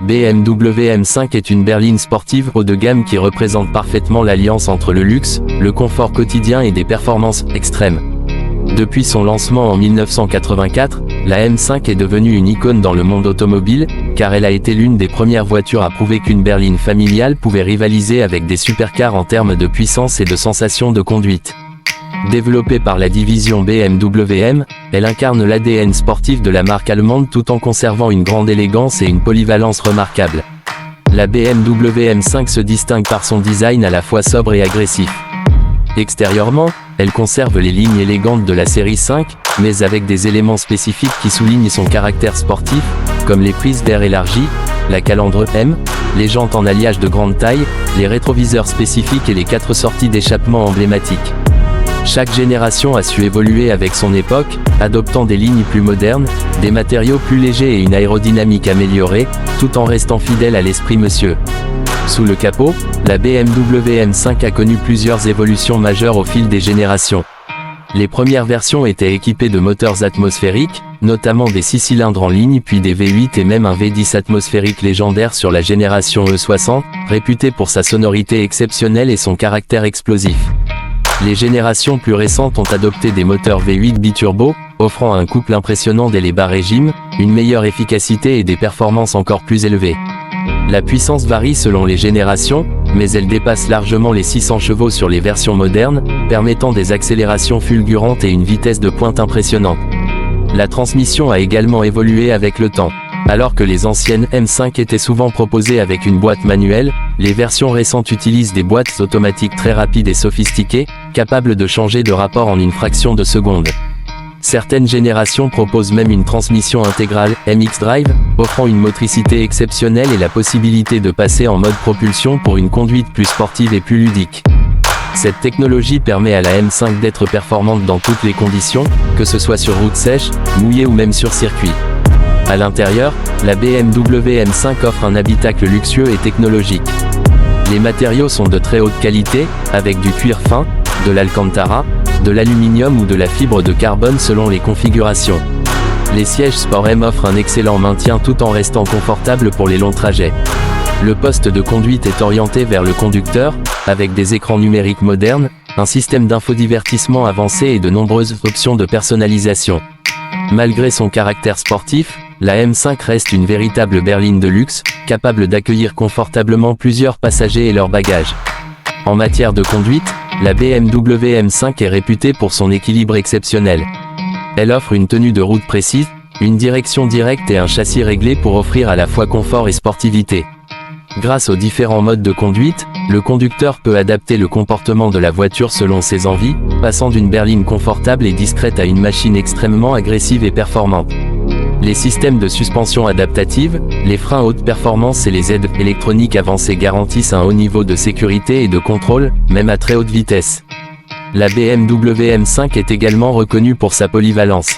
BMW M5 est une berline sportive haut de gamme qui représente parfaitement l'alliance entre le luxe, le confort quotidien et des performances extrêmes. Depuis son lancement en 1984, la M5 est devenue une icône dans le monde automobile, car elle a été l'une des premières voitures à prouver qu'une berline familiale pouvait rivaliser avec des supercars en termes de puissance et de sensation de conduite. Développée par la division BMW M, elle incarne l'ADN sportif de la marque allemande tout en conservant une grande élégance et une polyvalence remarquables. La BMW M5 se distingue par son design à la fois sobre et agressif. Extérieurement, elle conserve les lignes élégantes de la série 5, mais avec des éléments spécifiques qui soulignent son caractère sportif, comme les prises d'air élargies, la calandre M, les jantes en alliage de grande taille, les rétroviseurs spécifiques et les 4 sorties d'échappement emblématiques. Chaque génération a su évoluer avec son époque, adoptant des lignes plus modernes, des matériaux plus légers et une aérodynamique améliorée, tout en restant fidèle à l'esprit monsieur. Sous le capot, la BMW M5 a connu plusieurs évolutions majeures au fil des générations. Les premières versions étaient équipées de moteurs atmosphériques, notamment des 6 cylindres en ligne puis des V8 et même un V10 atmosphérique légendaire sur la génération E60, réputé pour sa sonorité exceptionnelle et son caractère explosif. Les générations plus récentes ont adopté des moteurs V8 biturbo, offrant un couple impressionnant dès les bas régimes, une meilleure efficacité et des performances encore plus élevées. La puissance varie selon les générations, mais elle dépasse largement les 600 chevaux sur les versions modernes, permettant des accélérations fulgurantes et une vitesse de pointe impressionnante. La transmission a également évolué avec le temps. Alors que les anciennes M5 étaient souvent proposées avec une boîte manuelle, les versions récentes utilisent des boîtes automatiques très rapides et sophistiquées, capables de changer de rapport en une fraction de seconde. Certaines générations proposent même une transmission intégrale, MX-Drive, offrant une motricité exceptionnelle et la possibilité de passer en mode propulsion pour une conduite plus sportive et plus ludique. Cette technologie permet à la M5 d'être performante dans toutes les conditions, que ce soit sur route sèche, mouillée ou même sur circuit. À l'intérieur, la BMW M5 offre un habitacle luxueux et technologique. Les matériaux sont de très haute qualité, avec du cuir fin, de l'alcantara, de l'aluminium ou de la fibre de carbone selon les configurations. Les sièges Sport M offrent un excellent maintien tout en restant confortables pour les longs trajets. Le poste de conduite est orienté vers le conducteur, avec des écrans numériques modernes, un système d'infodivertissement avancé et de nombreuses options de personnalisation. Malgré son caractère sportif, la M5 reste une véritable berline de luxe, capable d'accueillir confortablement plusieurs passagers et leurs bagages. En matière de conduite, la BMW M5 est réputée pour son équilibre exceptionnel. Elle offre une tenue de route précise, une direction directe et un châssis réglé pour offrir à la fois confort et sportivité. Grâce aux différents modes de conduite, le conducteur peut adapter le comportement de la voiture selon ses envies, passant d'une berline confortable et discrète à une machine extrêmement agressive et performante. Les systèmes de suspension adaptative, les freins haute performance et les aides électroniques avancées garantissent un haut niveau de sécurité et de contrôle, même à très haute vitesse. La BMW M5 est également reconnue pour sa polyvalence.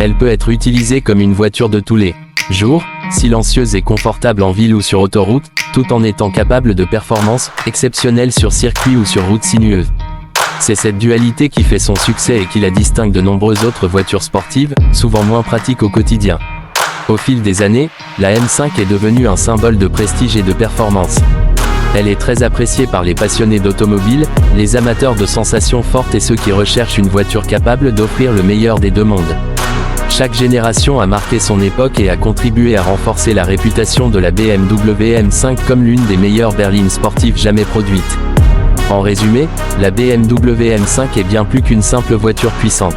Elle peut être utilisée comme une voiture de tous les jours, silencieuse et confortable en ville ou sur autoroute, tout en étant capable de performances exceptionnelles sur circuit ou sur route sinueuse. C'est cette dualité qui fait son succès et qui la distingue de nombreuses autres voitures sportives, souvent moins pratiques au quotidien. Au fil des années, la M5 est devenue un symbole de prestige et de performance. Elle est très appréciée par les passionnés d'automobile, les amateurs de sensations fortes et ceux qui recherchent une voiture capable d'offrir le meilleur des deux mondes. Chaque génération a marqué son époque et a contribué à renforcer la réputation de la BMW M5 comme l'une des meilleures berlines sportives jamais produites. En résumé, la BMW M5 est bien plus qu'une simple voiture puissante.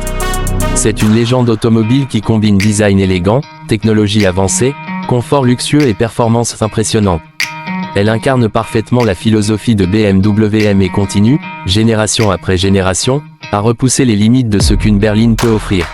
C'est une légende automobile qui combine design élégant, technologie avancée, confort luxueux et performance impressionnante. Elle incarne parfaitement la philosophie de BMW M et continue, génération après génération, à repousser les limites de ce qu'une berline peut offrir.